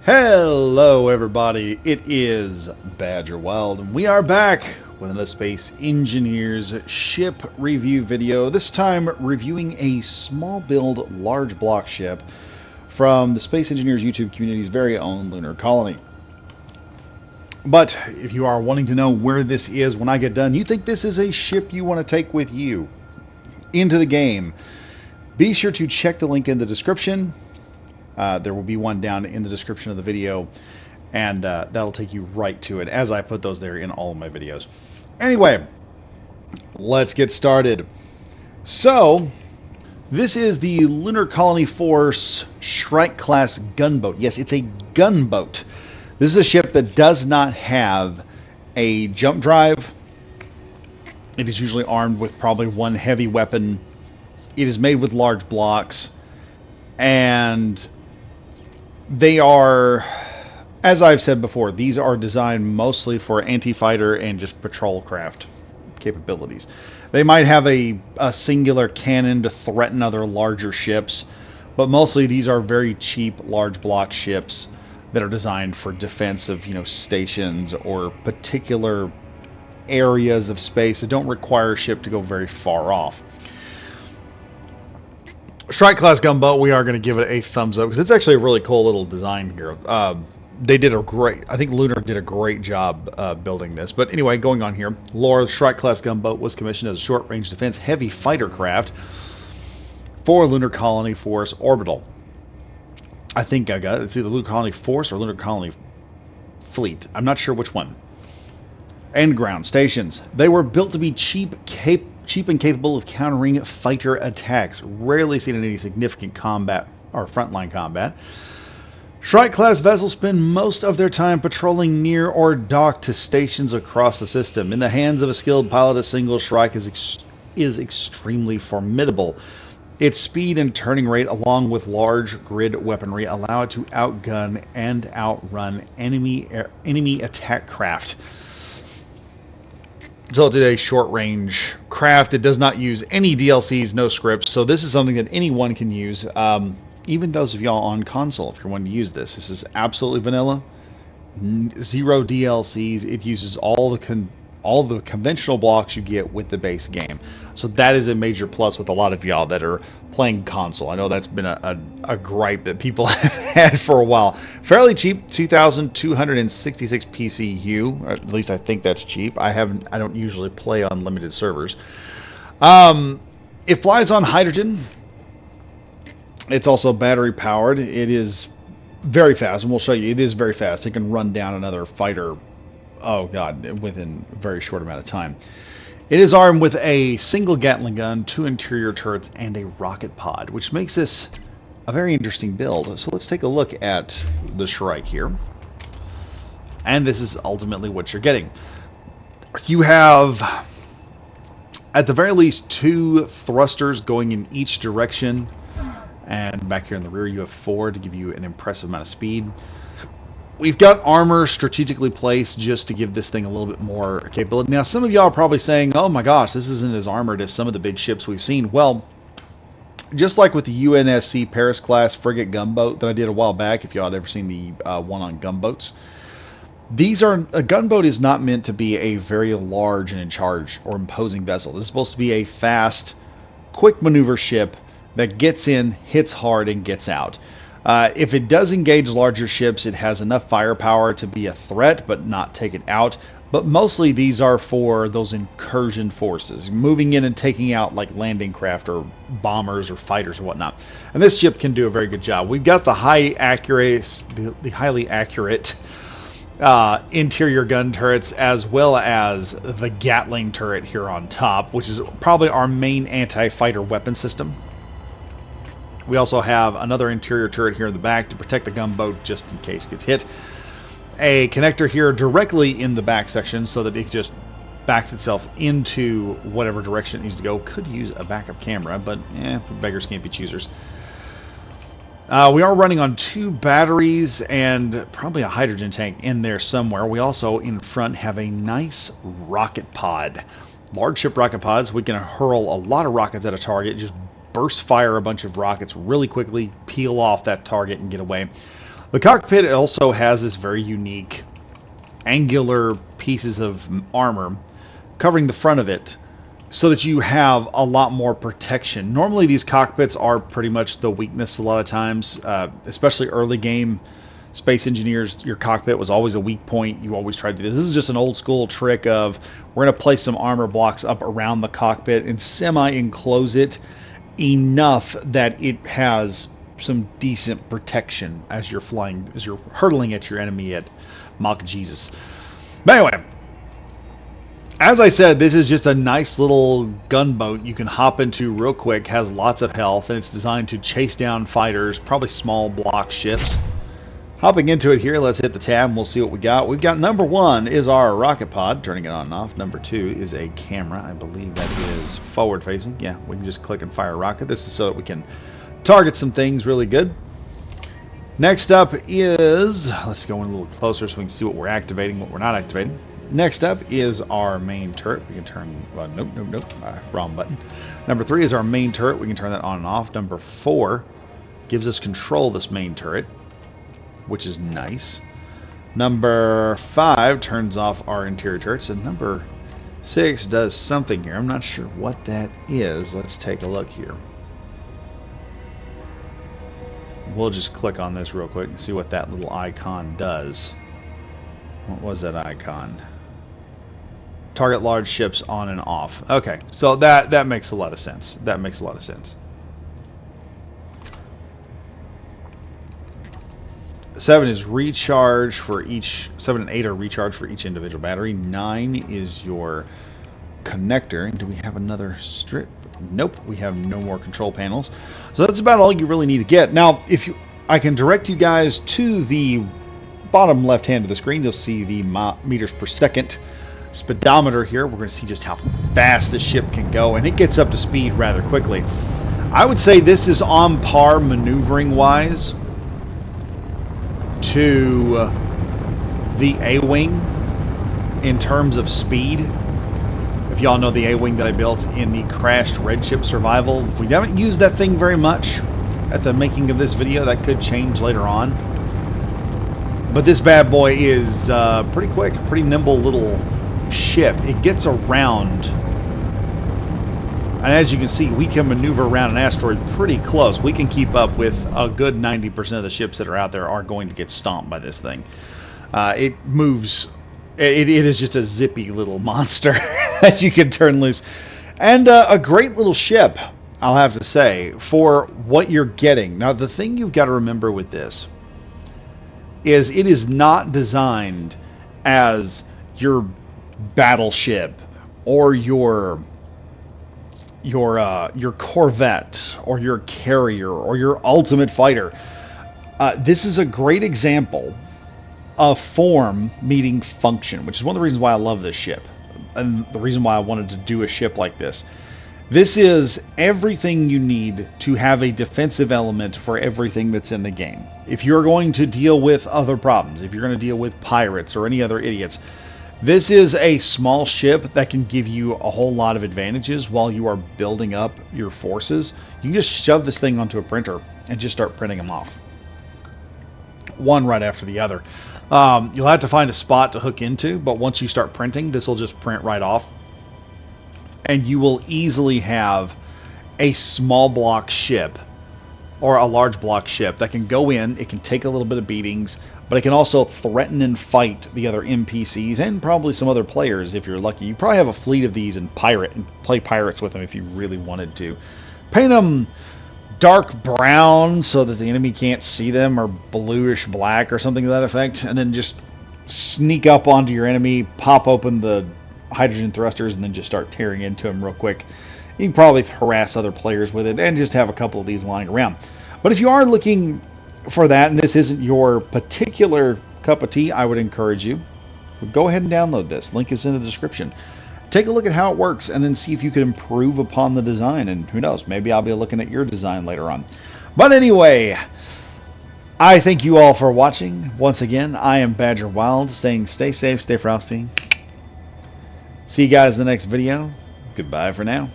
Hello everybody, it is Badger Wild, and we are back with another Space Engineers ship review video, this time reviewing a small build, large block ship from the Space Engineers YouTube community's very own lunar colony. But if you are wanting to know where this is when I get done, you think this is a ship you want to take with you into the game, be sure to check the link in the description. There will be one down in the description of the video, and that'll take you right to it, as I put those there in all of my videos. Anyway, let's get started. So, this is the Lunar Colony Force Shrike class gunboat. Yes, it's a gunboat. This is a ship that does not have a jump drive. It is usually armed with probably one heavy weapon. It is made with large blocks, and they are, as I've said before, these are designed mostly for anti-fighter and just patrol craft capabilities. They might have a singular cannon to threaten other larger ships, but mostly these are very cheap, large block ships that are designed for defense of, stations or particular areas of space that don't require a ship to go very far off. Shrike class gunboat, we are going to give it a thumbs up because it's actually a really cool little design here. They did I think Lunar did a great job building this. But anyway, going on here, lore, Shrike class gunboat was commissioned as a short-range defense heavy fighter craft for Lunar Colony Force Orbital. I think I got it. It's either Lunar Colony Force or Lunar Colony Fleet. I'm not sure which one. And ground stations. They were built to be cheap and capable of countering fighter attacks, rarely seen in any significant combat or frontline combat. Shrike class vessels spend most of their time patrolling near or docked to stations across the system. In the hands of a skilled pilot, a single Shrike is extremely formidable. Its speed and turning rate, along with large grid weaponry, allow it to outgun and outrun enemy attack craft. So it's a short-range craft. It does not use any DLCs, no scripts. So this is something that anyone can use, even those of y'all on console, if you're wanting to use this. This is absolutely vanilla, zero DLCs. It uses all the conventional blocks you get with the base game. So that is a major plus with a lot of y'all that are playing console. I know that's been a gripe that people have had for a while. Fairly cheap, 2,266 PCU. Or at least I think that's cheap. I don't usually play on limited servers. It flies on hydrogen. It's also battery powered. It is very fast, and we'll show you. It is very fast. It can run down another fighter, oh god, within a very short amount of time. It is armed with a single gatling gun, 2 interior turrets, and a rocket pod, which makes this a very interesting build. So let's take a look at the Shrike here. And this is ultimately what you're getting. You have, at the very least, 2 thrusters going in each direction. And back here in the rear you have 4 to give you an impressive amount of speed. We've got armor strategically placed just to give this thing a little bit more capability. Now, some of y'all are probably saying, oh my gosh, this isn't as armored as some of the big ships we've seen. Well, just like with the UNSC Paris class frigate gunboat that I did a while back, if y'all had ever seen the one on gunboats, a gunboat is not meant to be a very large and in charge or imposing vessel. This is supposed to be a fast, quick maneuver ship that gets in, hits hard, and gets out. If it does engage larger ships, it has enough firepower to be a threat, but not take it out. But mostly these are for those incursion forces, moving in and taking out like landing craft or bombers or fighters or whatnot. And this ship can do a very good job. We've got the highly accurate interior gun turrets, as well as the gatling turret here on top, which is probably our main anti-fighter weapon system. We also have another interior turret here in the back to protect the gunboat just in case it gets hit. A connector here directly in the back section so that it just backs itself into whatever direction it needs to go. Could use a backup camera, but beggars can't be choosers. We are running on 2 batteries and probably a hydrogen tank in there somewhere. We also in front have a nice rocket pod. Large ship rocket pods. We can hurl a lot of rockets at a target, just burst fire a bunch of rockets really quickly, peel off that target and get away. The cockpit also has this very unique angular pieces of armor covering the front of it so that you have a lot more protection. Normally these cockpits are pretty much the weakness a lot of times, especially early game Space Engineers. Your cockpit was always a weak point. You always tried to do this. This is just an old school trick of we're going to place some armor blocks up around the cockpit and semi-enclose it enough that it has some decent protection as you're flying, as you're hurtling at your enemy at Mach Jesus. But anyway, as I said, this is just a nice little gunboat you can hop into real quick, has lots of health, and it's designed to chase down fighters, probably small block ships. Hopping into it here, let's hit the tab and we'll see what we got. We've got number 1 is our rocket pod, turning it on and off. Number 2 is a camera. I believe that is forward facing. Yeah, we can just click and fire a rocket. This is so that we can target some things really good. Next up is, let's go in a little closer so we can see what we're activating, what we're not activating. Next up is our main turret. We can turn, nope, wrong button. Number 3 is our main turret. We can turn that on and off. Number 4 gives us control of this main turret, which is nice. Number 5 turns off our interior turrets, and number 6 does something here. I'm not sure what that is. Let's take a look here. We'll just click on this real quick and see what that little icon does. What was that icon? Target large ships on and off. Okay, so that makes a lot of sense. That makes a lot of sense. 7 is recharge for each, 7 and 8 are recharge for each individual battery. 9 is your connector. Do we have another strip? Nope, we have no more control panels. So that's about all you really need to get. Now, I can direct you guys to the bottom left hand of the screen. You'll see the meters per second speedometer here. We're going to see just how fast the ship can go, and it gets up to speed rather quickly. I would say this is on par maneuvering wise to the A-Wing in terms of speed. If y'all know the A-Wing that I built in the crashed Red Ship Survival, we haven't used that thing very much at the making of this video. That could change later on. But this bad boy is pretty quick, pretty nimble little ship. It gets around, and as you can see, we can maneuver around an asteroid pretty close. We can keep up with a good 90% of the ships that are out there are going to get stomped by this thing. It moves. It is just a zippy little monster that you can turn loose. And a great little ship, I'll have to say, for what you're getting. Now, the thing you've got to remember with this is it is not designed as your battleship or your Corvette or your carrier or your ultimate fighter. This is a great example of form meeting function, which is one of the reasons why I love this ship and the reason why I wanted to do a ship like this. This is everything you need to have a defensive element for everything that's in the game. If you're going to deal with other problems, if you're going to deal with pirates or any other idiots, this is a small ship that can give you a whole lot of advantages while you are building up your forces. You can just shove this thing onto a printer and just start printing them off, one right after the other. You'll have to find a spot to hook into, but once you start printing, this will just print right off. And you will easily have a small block ship or a large block ship that can go in. It can take a little bit of beatings, but it can also threaten and fight the other NPCs and probably some other players if you're lucky. You probably have a fleet of these and play pirates with them if you really wanted to. Paint them dark brown so that the enemy can't see them, or bluish black or something to that effect, and then just sneak up onto your enemy, pop open the hydrogen thrusters, and then just start tearing into them real quick. You can probably harass other players with it and just have a couple of these lying around. But if you are looking for that and this isn't your particular cup of tea, I would encourage you, go ahead and download this. Link is in the description. Take a look at how it works and then see if you can improve upon the design, and who knows, maybe I'll be looking at your design later on. But anyway, I thank you all for watching. Once again, I am Badger Wild, stay safe, stay frosty. See you guys in the next video. Goodbye for now.